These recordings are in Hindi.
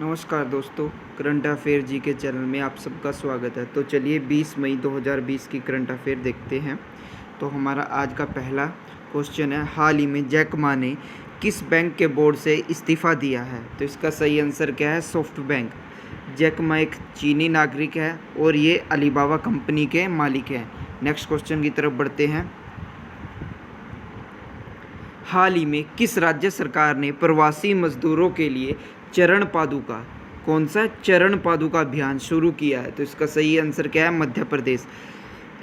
नमस्कार दोस्तों, करंट अफेयर जी के चैनल में आप सबका स्वागत है। तो चलिए 20 मई 2020 की करंट अफेयर देखते हैं। तो हमारा आज का पहला क्वेश्चन है, हाल ही में जैक मा ने किस बैंक के बोर्ड से इस्तीफ़ा दिया है? तो इसका सही आंसर क्या है? Soft bank. जैक मा एक चीनी नागरिक है और ये अलीबाबा कंपनी के मालिक हैं। नेक्स्ट क्वेश्चन की तरफ बढ़ते हैं। हाल ही में किस राज्य सरकार ने प्रवासी मजदूरों के लिए चरण पादुका चरण पादुका अभियान शुरू किया है? तो इसका सही आंसर क्या है? मध्य प्रदेश।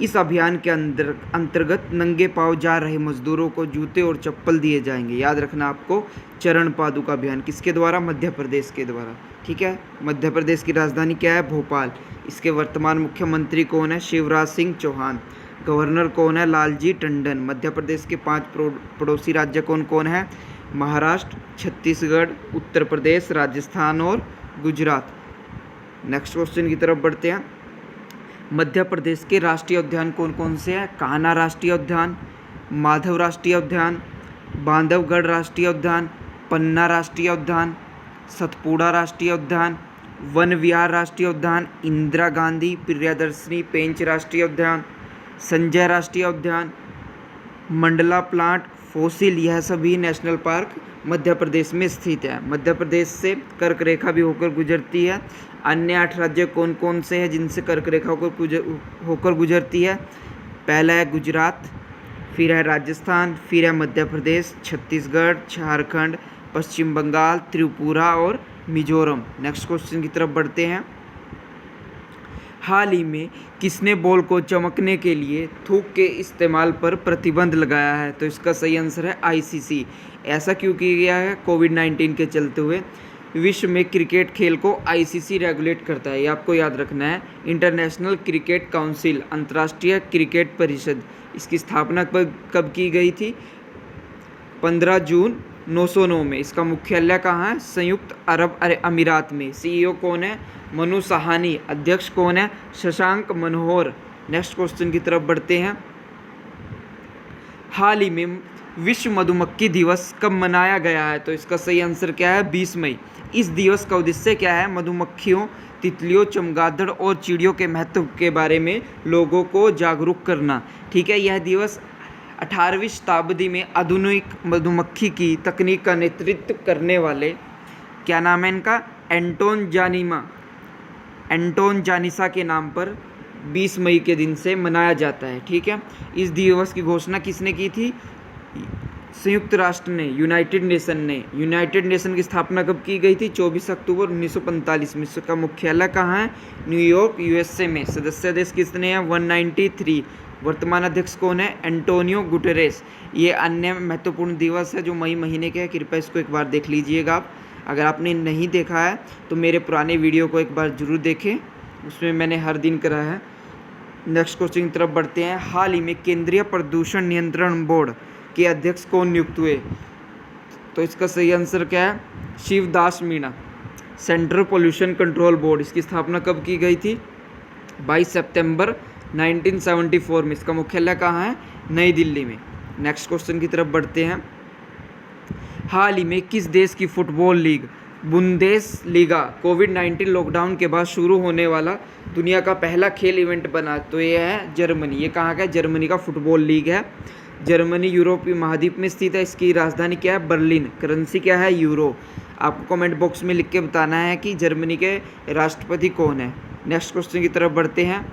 इस अभियान के अंतर्गत नंगे पांव जा रहे मजदूरों को जूते और चप्पल दिए जाएंगे। याद रखना आपको, चरण पादुका अभियान किसके द्वारा? मध्य प्रदेश के द्वारा। ठीक है। मध्य प्रदेश की राजधानी क्या है? भोपाल। इसके वर्तमान मुख्यमंत्री कौन है? शिवराज सिंह चौहान। गवर्नर कौन है? लालजी टंडन। मध्य प्रदेश के 5 पड़ोसी राज्य कौन कौन है? महाराष्ट्र, छत्तीसगढ़, उत्तर प्रदेश, राजस्थान और गुजरात। नेक्स्ट क्वेश्चन की तरफ बढ़ते हैं। मध्य प्रदेश के राष्ट्रीय उद्यान कौन कौन से हैं? कान्हा राष्ट्रीय उद्यान, माधव राष्ट्रीय उद्यान, बांधवगढ़ राष्ट्रीय उद्यान, पन्ना राष्ट्रीय उद्यान, सतपुड़ा राष्ट्रीय उद्यान, वन विहार राष्ट्रीय उद्यान, इंदिरा गांधी प्रियदर्शनी पेंच राष्ट्रीय उद्यान, संजय राष्ट्रीय उद्यान, मंडला प्लांट फॉसिल। यह सभी नेशनल पार्क मध्य प्रदेश में स्थित है। मध्य प्रदेश से कर्क रेखा भी होकर गुजरती है। अन्य 8 राज्य कौन कौन से हैं जिनसे कर्क रेखा होकर गुजरती है? पहला है गुजरात, फिर है राजस्थान, फिर है मध्य प्रदेश, छत्तीसगढ़, झारखंड, पश्चिम बंगाल, त्रिपुरा और मिजोरम। नेक्स्ट क्वेश्चन की तरफ बढ़ते हैं। हाल ही में किसने बॉल को चमकने के लिए थूक के इस्तेमाल पर प्रतिबंध लगाया है? तो इसका सही आंसर है आईसीसी। ऐसा क्यों किया गया है? कोविड-19 के चलते हुए। विश्व में क्रिकेट खेल को आईसीसी रेगुलेट करता है, ये आपको याद रखना है। इंटरनेशनल क्रिकेट काउंसिल, अंतर्राष्ट्रीय क्रिकेट परिषद। इसकी स्थापना कब की गई थी? 15 जून 909 में। इसका मुख्यालय कहाँ है? संयुक्त अरब अमीरात में। सीईओ कौन है? मनु साहानी। अध्यक्ष कौन है? शशांक मनोहर। नेक्स्ट क्वेश्चन की तरफ बढ़ते हैं। हाल ही में विश्व मधुमक्खी दिवस कब मनाया गया है? तो इसका सही आंसर क्या है? 20 मई। इस दिवस का उद्देश्य क्या है? मधुमक्खियों, तितलियों, चमगादड़ और चिड़ियों के महत्व के बारे में लोगों को जागरूक करना। ठीक है। यह दिवस 18वीं शताब्दी में आधुनिक मधुमक्खी की तकनीक का नेतृत्व करने वाले, क्या नाम है इनका? एंटोन जानिसा के नाम पर 20 मई के दिन से मनाया जाता है। ठीक है। इस दिवस की घोषणा किसने की थी? संयुक्त राष्ट्र ने, यूनाइटेड नेशन ने। यूनाइटेड नेशन की स्थापना कब की गई थी? 24 अक्टूबर 1945 में। इसका मुख्यालय कहाँ है? न्यूयॉर्क, यूएसए में। सदस्य देश कितने हैं? 193। वर्तमान अध्यक्ष कौन है? Antonio Guterres. ये अन्य महत्वपूर्ण दिवस है जो मई महीने के हैं। कृपया इसको एक बार देख लीजिएगा आप। अगर आपने नहीं देखा है तो मेरे पुराने वीडियो को एक बार जरूर देखें, उसमें मैंने हर दिन करा है। नेक्स्ट क्वेश्चन की तरफ बढ़ते हैं। हाल ही में केंद्रीय प्रदूषण नियंत्रण बोर्ड के अध्यक्ष कौन नियुक्त हुए? तो इसका सही आंसर क्या है? Shivdas Meena. Central pollution control board, इसकी स्थापना कब की गई थी? 22 सितंबर 1974 में। इसका मुख्यालय कहाँ है? नई दिल्ली में। नेक्स्ट क्वेश्चन की तरफ बढ़ते हैं। हाल ही में किस देश की फुटबॉल लीग बुंदेसलीगा कोविड-19 लॉकडाउन के बाद शुरू होने वाला दुनिया का पहला खेल इवेंट बना? तो ये है जर्मनी। ये कहाँ का है? जर्मनी का फुटबॉल लीग है। जर्मनी यूरोपीय महाद्वीप में स्थित है। इसकी राजधानी क्या है? बर्लिन। करेंसी क्या है? यूरो। आपको कमेंट बॉक्स में लिख के बताना है कि जर्मनी के राष्ट्रपति कौन है। नेक्स्ट क्वेश्चन की तरफ बढ़ते हैं।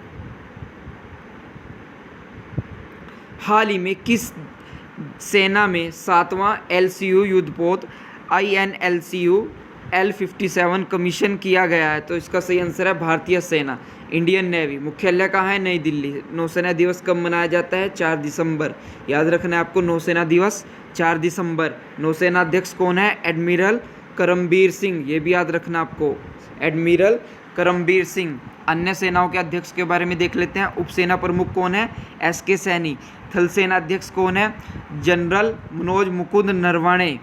हाल ही में किस सेना में 7वां LCU युद्धपोत INLCU L57 कमीशन किया गया है? तो इसका सही आंसर है भारतीय सेना, इंडियन नेवी। मुख्यालय कहाँ है? नई दिल्ली। नौसेना दिवस कब मनाया जाता है? 4 दिसंबर। याद रखना है आपको, नौसेना दिवस 4 दिसंबर। नौसेना अध्यक्ष कौन है? एडमिरल करमबीर सिंह। ये भी याद रखना आपको, एडमिरल करमबीर सिंह। अन्य सेनाओं के अध्यक्ष के बारे में देख लेते हैं। उपसेना प्रमुख कौन है? SK सैनी। थल सेना अध्यक्ष कौन है? General Manoj Mukund Naravane.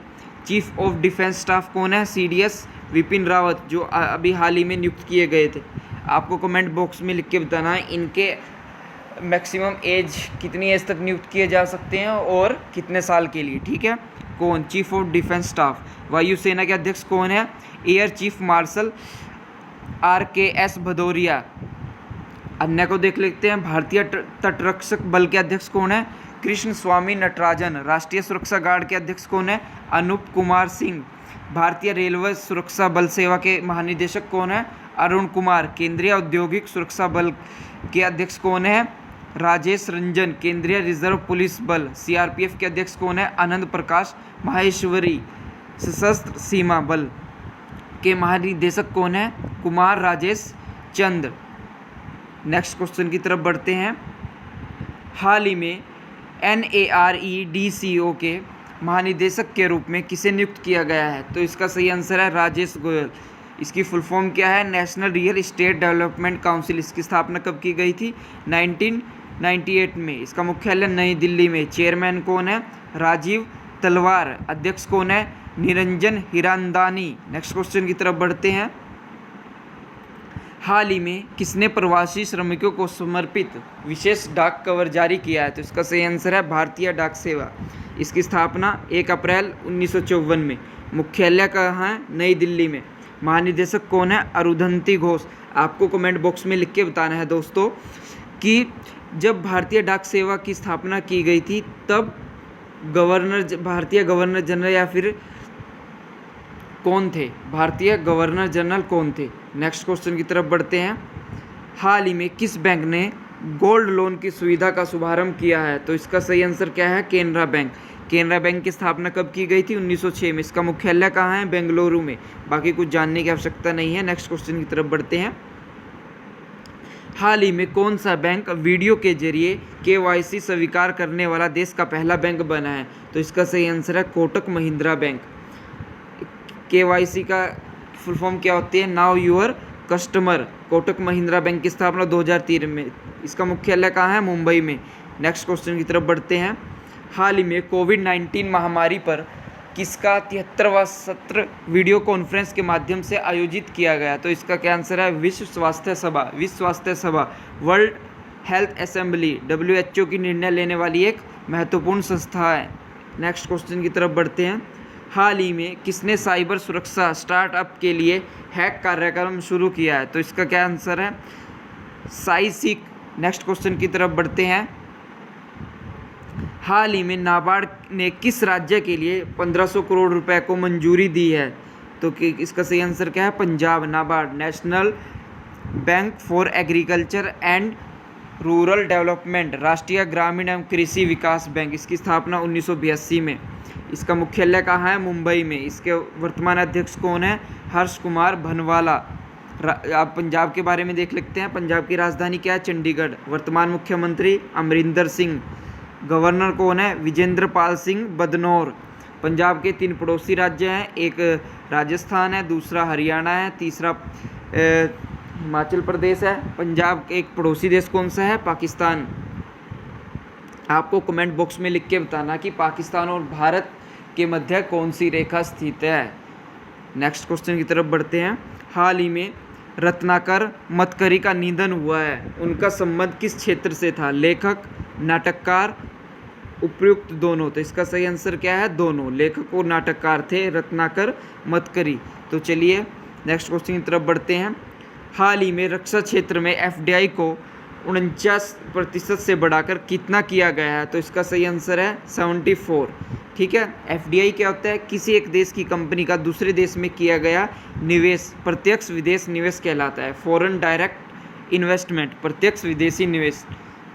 Chief of defence staff कौन है? CDS विपिन रावत, जो अभी हाल ही में नियुक्त किए गए थे। आपको कमेंट बॉक्स में लिख के बताना है इनके मैक्सिमम एज, कितनी एज तक नियुक्त किए जा सकते हैं और कितने साल के लिए। ठीक है। कौन? Chief of defence staff. वायुसेना के अध्यक्ष कौन है? Air chief marshal RKS Bhadauria. अन्य को देख लेते हैं। भारतीय तटरक्षक बल के अध्यक्ष कौन है? कृष्ण स्वामी नटराजन। राष्ट्रीय सुरक्षा गार्ड के अध्यक्ष कौन है? अनूप कुमार सिंह। भारतीय रेलवे सुरक्षा बल सेवा के महानिदेशक कौन है? अरुण कुमार। केंद्रीय औद्योगिक सुरक्षा बल के अध्यक्ष कौन है? राजेश रंजन। केंद्रीय रिजर्व पुलिस बल CRPF के अध्यक्ष कौन है? आनंद प्रकाश माहेश्वरी। सशस्त्र सीमा बल के महानिदेशक कौन है? कुमार राजेश चंद्र। नेक्स्ट क्वेश्चन की तरफ बढ़ते हैं। हाल ही में NAREDCO के महानिदेशक के रूप में किसे नियुक्त किया गया है? तो इसका सही आंसर है राजेश गोयल। इसकी फुल फॉर्म क्या है? National real estate development council. इसकी स्थापना कब की गई थी? 1998 में। इसका मुख्यालय नई दिल्ली में। चेयरमैन कौन है? राजीव तलवार। अध्यक्ष कौन है? निरंजन हिरानंदानी। नेक्स्ट क्वेश्चन की तरफ बढ़ते हैं। हाल ही में किसने प्रवासी श्रमिकों को समर्पित विशेष डाक कवर जारी किया है? तो इसका सही आंसर है भारतीय डाक सेवा। इसकी स्थापना 1 अप्रैल 1954 में। मुख्यालय कहाँ है? नई दिल्ली में। महानिदेशक कौन है? अरुंधति घोष। आपको कमेंट बॉक्स में लिख के बताना है दोस्तों कि जब भारतीय डाक सेवा की स्थापना की गई थी तब भारतीय गवर्नर जनरल या फिर कौन थे? भारतीय गवर्नर जनरल कौन थे? नेक्स्ट क्वेश्चन की तरफ बढ़ते हैं। हाल ही में किस बैंक ने गोल्ड लोन की सुविधा का शुभारंभ किया है? तो इसका सही आंसर क्या है? केनरा बैंक। केनरा बैंक की स्थापना कब की गई थी? 1906 में। इसका मुख्यालय कहाँ है? बेंगलुरु में। बाकी कुछ जानने की आवश्यकता नहीं है। नेक्स्ट क्वेश्चन की तरफ बढ़ते हैं। हाल ही में कौन सा बैंक वीडियो के जरिए KYC स्वीकार करने वाला देश का पहला बैंक बना है? तो इसका सही आंसर है कोटक महिंद्रा बैंक। KYC का फुल फॉर्म क्या होती है? Know your customer. Kotak Mahindra bank की स्थापना 2003 में। इसका मुख्यालय कहाँ है? मुंबई में। नेक्स्ट क्वेश्चन की तरफ बढ़ते हैं। हाल ही में कोविड-19 महामारी पर किसका 73वां सत्र वीडियो कॉन्फ्रेंस के माध्यम से आयोजित किया गया? तो इसका क्या आंसर है? विश्व स्वास्थ्य सभा। विश्व स्वास्थ्य सभा वर्ल्ड हेल्थ असेंबली WHO की निर्णय लेने वाली एक महत्वपूर्ण संस्था है। नेक्स्ट क्वेश्चन की तरफ बढ़ते हैं। हाल ही में किसने साइबर सुरक्षा स्टार्टअप के लिए हैक कार्यक्रम शुरू किया है? तो इसका क्या आंसर है? साइसिक। नेक्स्ट क्वेश्चन की तरफ बढ़ते हैं। हाल ही में नाबार्ड ने किस राज्य के लिए 1500 करोड़ रुपए को मंजूरी दी है? तो इसका सही आंसर क्या है? Punjab. NABARD national bank for agriculture and rural development. राष्ट्रीय ग्रामीण एवं कृषि विकास बैंक। इसकी स्थापना 1982 में। इसका मुख्यालय कहाँ है? मुंबई में। इसके वर्तमान अध्यक्ष कौन है? हर्ष कुमार भनवाला। आप पंजाब के बारे में देख लेते हैं। पंजाब की राजधानी क्या है? चंडीगढ़। वर्तमान मुख्यमंत्री अमरिंदर सिंह। गवर्नर कौन है? विजेंद्र पाल सिंह बदनौर। पंजाब के 3 पड़ोसी राज्य हैं। एक राजस्थान है, दूसरा हरियाणा है, तीसरा हिमाचल प्रदेश है। पंजाब के एक पड़ोसी देश कौन सा है? पाकिस्तान। आपको कमेंट बॉक्स में लिख के बताना कि पाकिस्तान और भारत के मध्य कौन सी रेखा स्थित है। नेक्स्ट क्वेश्चन की तरफ बढ़ते हैं। हाल ही में रत्नाकर मतकरी का निधन हुआ है। उनका संबंध किस क्षेत्र से था? लेखक, नाटककार, उपयुक्त दोनों। तो इसका सही आंसर क्या है? दोनों। लेखक और नाटककार थे रत्नाकर मतकरी। तो चलिए नेक्स्ट क्वेश्चन की तरफ बढ़ते हैं। हाल ही में रक्षा क्षेत्र में FDI को 49% से बढ़ाकर कितना किया गया है? तो इसका सही आंसर है 74। ठीक है। FDI क्या होता है? किसी एक देश की कंपनी का दूसरे देश में किया गया निवेश प्रत्यक्ष विदेश निवेश कहलाता है। फॉरेन डायरेक्ट इन्वेस्टमेंट, प्रत्यक्ष विदेशी निवेश।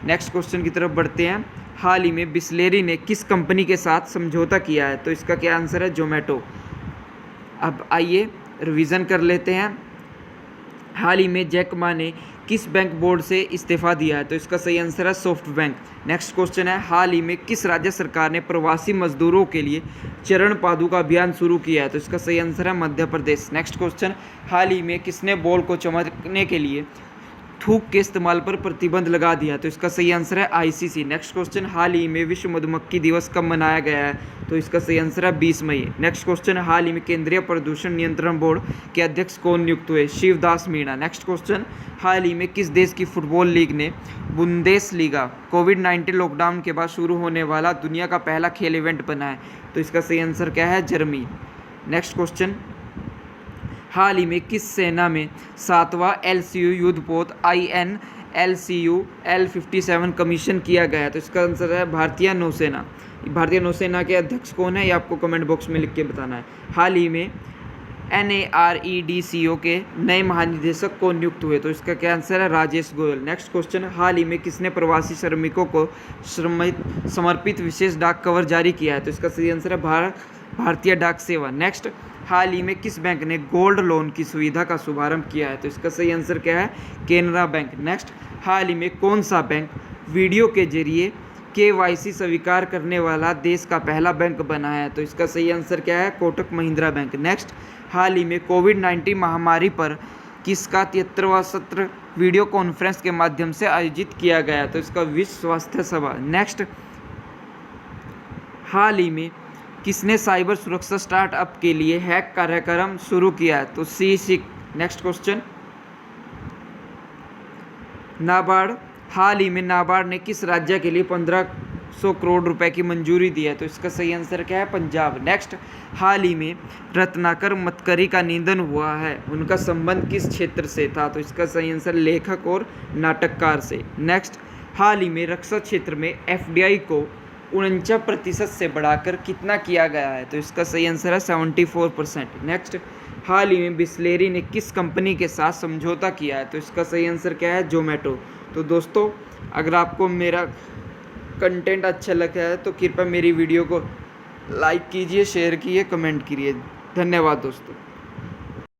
नेक्स्ट क्वेश्चन की तरफ बढ़ते हैं। हाल ही में बिस्लेरी ने किस कंपनी के साथ समझौता किया है? तो इसका क्या आंसर है? जोमेटो। अब आइए रिवीजन कर लेते हैं। हाल ही में जैक मा ने किस बैंक बोर्ड से इस्तीफा दिया है? तो इसका सही आंसर है सॉफ्ट बैंक। नेक्स्ट क्वेश्चन है। हाल ही में किस राज्य सरकार ने प्रवासी मजदूरों के लिए चरण पादुका अभियान शुरू किया है? तो इसका सही आंसर है मध्य प्रदेश। Next question. हाल ही में किसने बॉल को चमकने के लिए थूक के इस्तेमाल पर प्रतिबंध लगा दिया? तो इसका सही आंसर है आईसीसी। नेक्स्ट क्वेश्चन, हाल ही में विश्व मधुमक्खी दिवस कब मनाया गया है? तो इसका सही आंसर है 20 मई। नेक्स्ट क्वेश्चन, हाल ही में केंद्रीय प्रदूषण नियंत्रण बोर्ड के अध्यक्ष कौन नियुक्त हुए? शिवदास मीणा। नेक्स्ट क्वेश्चन, हाल ही में किस देश की फुटबॉल लीग ने बुंदेसलीगा कोविड-19 लॉकडाउन के बाद शुरू होने वाला दुनिया का पहला खेल इवेंट बना है? तो इसका सही आंसर क्या है? जर्मनी। नेक्स्ट क्वेश्चन, हाल ही में किस सेना में 7वां LCU युद्धपोत INLCU L57 कमीशन किया गया है? तो इसका आंसर है भारतीय नौसेना। भारतीय नौसेना के अध्यक्ष कौन है, ये आपको कमेंट बॉक्स में लिख के बताना है। हाल ही में NAREDCO के नए महानिदेशक कौन नियुक्त हुए? तो इसका क्या आंसर है? राजेश गोयल। नेक्स्ट क्वेश्चन, हाल ही में किसने प्रवासी श्रमिकों को समर्पित विशेष डाक कवर जारी किया है? तो इसका सही आंसर है भारतीय डाक सेवा। नेक्स्ट, हाल ही में किस बैंक ने गोल्ड लोन की सुविधा का शुभारंभ किया है? तो इसका सही आंसर क्या है? केनरा बैंक। नेक्स्ट, हाल ही में कौन सा बैंक वीडियो के जरिए KYC स्वीकार करने वाला देश का पहला बैंक बना है? तो इसका सही आंसर क्या है? कोटक महिंद्रा बैंक। नेक्स्ट, हाल ही में कोविड-19 महामारी पर किसका 73वां सत्र वीडियो कॉन्फ्रेंस के माध्यम से आयोजित किया गया? तो इसका विश्व स्वास्थ्य सभा। नेक्स्ट, हाल ही में किसने साइबर सुरक्षा स्टार्टअप के लिए हैक कार्यक्रम शुरू किया है? तो सीसिक। नेक्स्ट क्वेश्चन, नाबार्ड, हाल ही में नाबार्ड ने किस राज्य के लिए 1500 करोड़ रुपए की मंजूरी दी है? तो इसका सही आंसर क्या है? पंजाब। नेक्स्ट, हाल ही में रत्नाकर मतकरी का निधन हुआ है, उनका संबंध किस क्षेत्र से था? तो इसका सही आंसर लेखक और नाटककार से। नेक्स्ट, हाल ही में रक्षा क्षेत्र में FDI को 49% से बढ़ाकर कितना किया गया है? तो इसका सही आंसर है 74%। नेक्स्ट, हाल ही में बिस्लेरी ने किस कंपनी के साथ समझौता किया है? तो इसका सही आंसर क्या है? जोमेटो। तो दोस्तों, अगर आपको मेरा कंटेंट अच्छा लगा है तो कृपया मेरी वीडियो को लाइक कीजिए, शेयर कीजिए, कमेंट कीजिए। धन्यवाद दोस्तों।